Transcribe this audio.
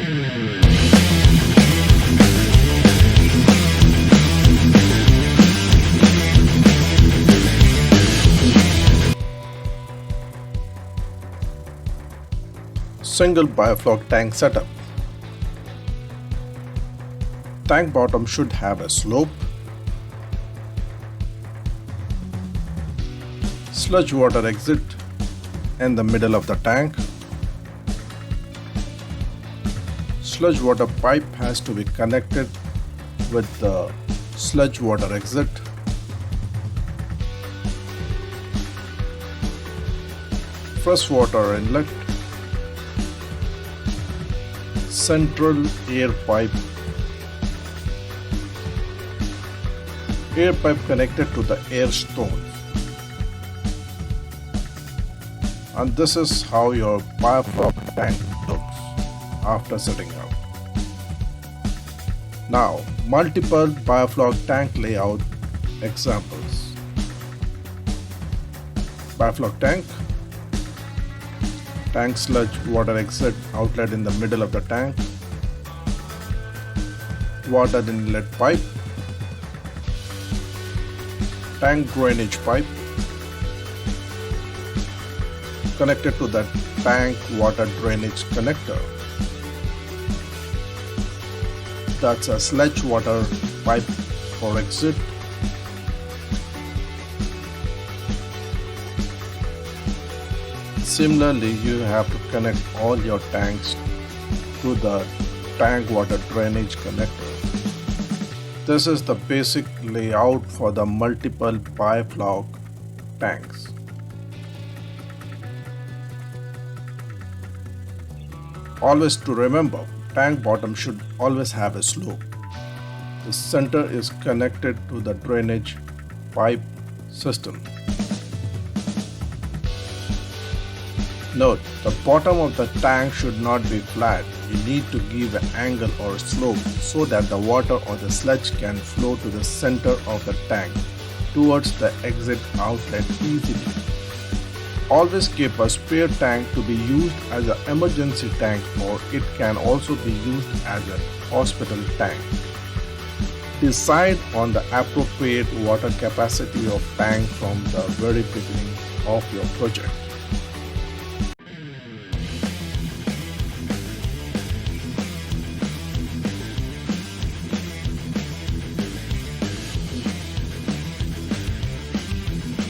Single Biofloc tank setup. Tank bottom should have a slope. Sludge water exit in the middle of the tank. Sludge water pipe has to be connected with the sludge water exit. Fresh water inlet. Central air pipe. Air pipe connected to the air stones. And this is how your Biofloc tank looks after setting up. Now, multiple Biofloc tank layout examples. Biofloc tank. Tank sludge water exit outlet in the middle of the tank. Water inlet pipe. Tank drainage pipe connected to the tank water drainage connector. That's a sludge water pipe for exit. Similarly, you have to connect all your tanks to the tank water drainage connector. This is the basic layout for the multiple Biofloc tanks. Always to remember, tank bottom should always have a slope. The center is connected to the drainage pipe system. Note, the bottom of the tank should not be flat. You need to give an angle or slope so that the water or the sludge can flow to the center of the tank towards the exit outlet easily. Always keep a spare tank to be used as an emergency tank, or it can also be used as a hospital tank. Decide on the appropriate water capacity of tank from the very beginning of your project.